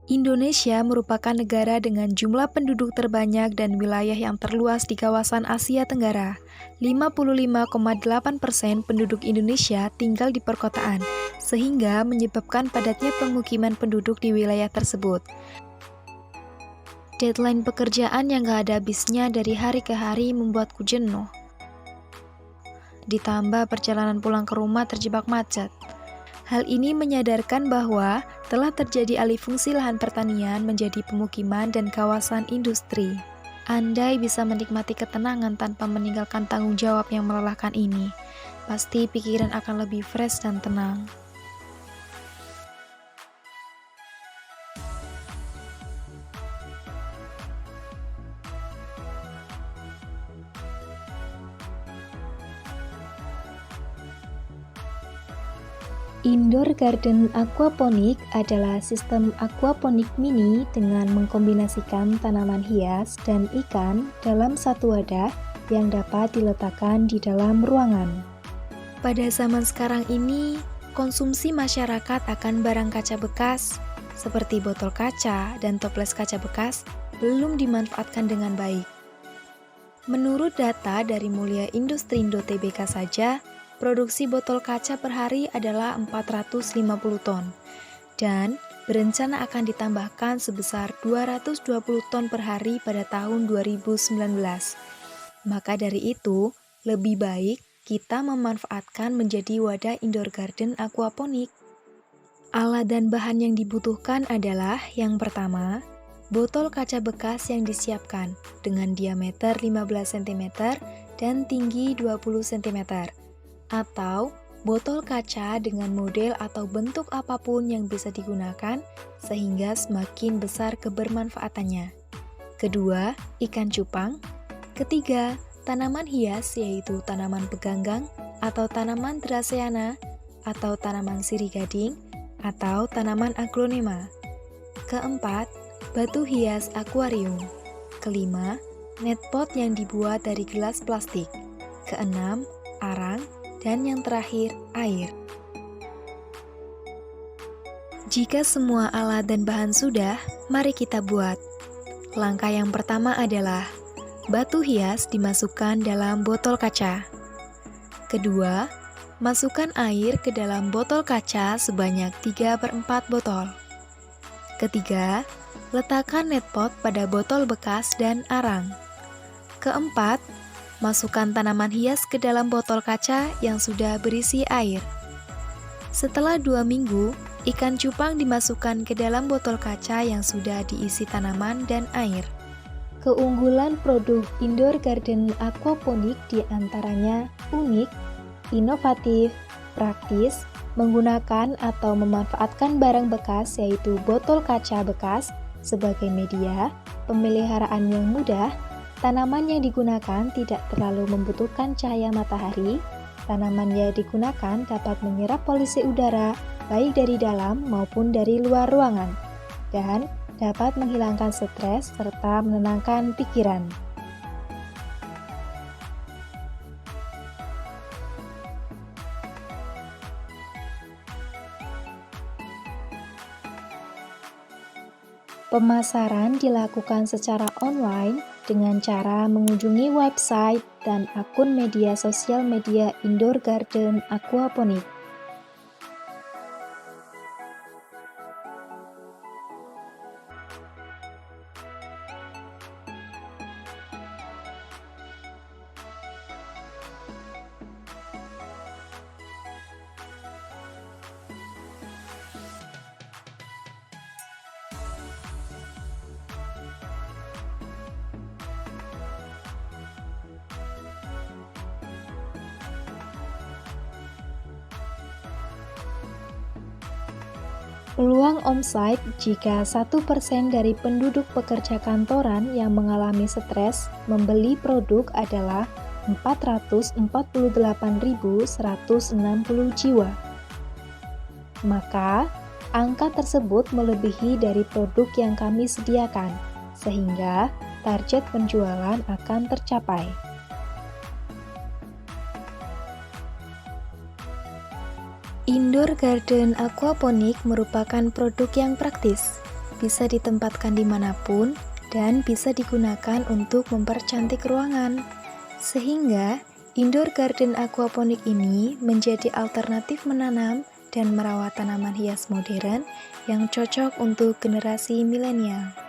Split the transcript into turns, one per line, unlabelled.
Indonesia merupakan negara dengan jumlah penduduk terbanyak dan wilayah yang terluas di kawasan Asia Tenggara. 55,8% penduduk Indonesia tinggal di perkotaan, sehingga menyebabkan padatnya pemukiman penduduk di wilayah tersebut. Deadline pekerjaan yang gak ada habisnya dari hari ke hari membuatku jenuh. Ditambah perjalanan pulang ke rumah terjebak macet. Hal ini menyadarkan bahwa telah terjadi alih fungsi lahan pertanian menjadi pemukiman dan kawasan industri. Andai bisa menikmati ketenangan tanpa meninggalkan tanggung jawab yang melelahkan ini, pasti pikiran akan lebih fresh dan tenang. Indoor garden aquaponik adalah sistem aquaponik mini dengan mengkombinasikan tanaman hias dan ikan dalam satu wadah yang dapat diletakkan di dalam ruangan. Pada zaman sekarang ini, konsumsi masyarakat akan barang kaca bekas seperti botol kaca dan toples kaca bekas belum dimanfaatkan dengan baik. Menurut data dari Mulia Industrindo Tbk saja, produksi botol kaca per hari adalah 450 ton dan berencana akan ditambahkan sebesar 220 ton per hari pada tahun 2019. Maka dari itu, lebih baik kita memanfaatkan menjadi wadah indoor garden aquaponik. Alat dan bahan yang dibutuhkan adalah yang pertama, botol kaca bekas yang disiapkan dengan diameter 15 cm dan tinggi 20 cm. Atau botol kaca dengan model atau bentuk apapun yang bisa digunakan sehingga semakin besar kebermanfaatannya. Kedua, ikan cupang. Ketiga, tanaman hias yaitu tanaman peganggang atau tanaman Dracaena atau tanaman sirih gading atau tanaman aglonema. Keempat, batu hias akuarium. Kelima, netpot yang dibuat dari gelas plastik. Keenam, arang. Dan yang terakhir, air. Jika semua alat dan bahan sudah, mari kita buat. Langkah yang pertama adalah batu hias dimasukkan dalam botol kaca. Kedua, masukkan air ke dalam botol kaca sebanyak 3/4 botol. Ketiga, letakkan netpot pada botol bekas dan arang. Keempat, masukkan tanaman hias ke dalam botol kaca yang sudah berisi air. Setelah 2 minggu, ikan cupang dimasukkan ke dalam botol kaca yang sudah diisi tanaman dan air. Keunggulan produk indoor garden aquaponik diantaranya unik, inovatif, praktis, menggunakan atau memanfaatkan barang bekas yaitu botol kaca bekas sebagai media, pemeliharaan yang mudah, tanaman yang digunakan tidak terlalu membutuhkan cahaya matahari, tanaman yang digunakan dapat menyerap polusi udara baik dari dalam maupun dari luar ruangan, dan dapat menghilangkan stres serta menenangkan pikiran. Pemasaran dilakukan secara online dengan cara mengunjungi website dan akun media sosial media indoor garden aquaponik. Peluang omset jika 1% dari penduduk pekerja kantoran yang mengalami stres membeli produk adalah 448.160 jiwa. Maka, angka tersebut melebihi dari produk yang kami sediakan, sehingga target penjualan akan tercapai. Indoor garden aquaponik merupakan produk yang praktis, bisa ditempatkan dimanapun, dan bisa digunakan untuk mempercantik ruangan. Sehingga, indoor garden aquaponik ini menjadi alternatif menanam dan merawat tanaman hias modern yang cocok untuk generasi milenial.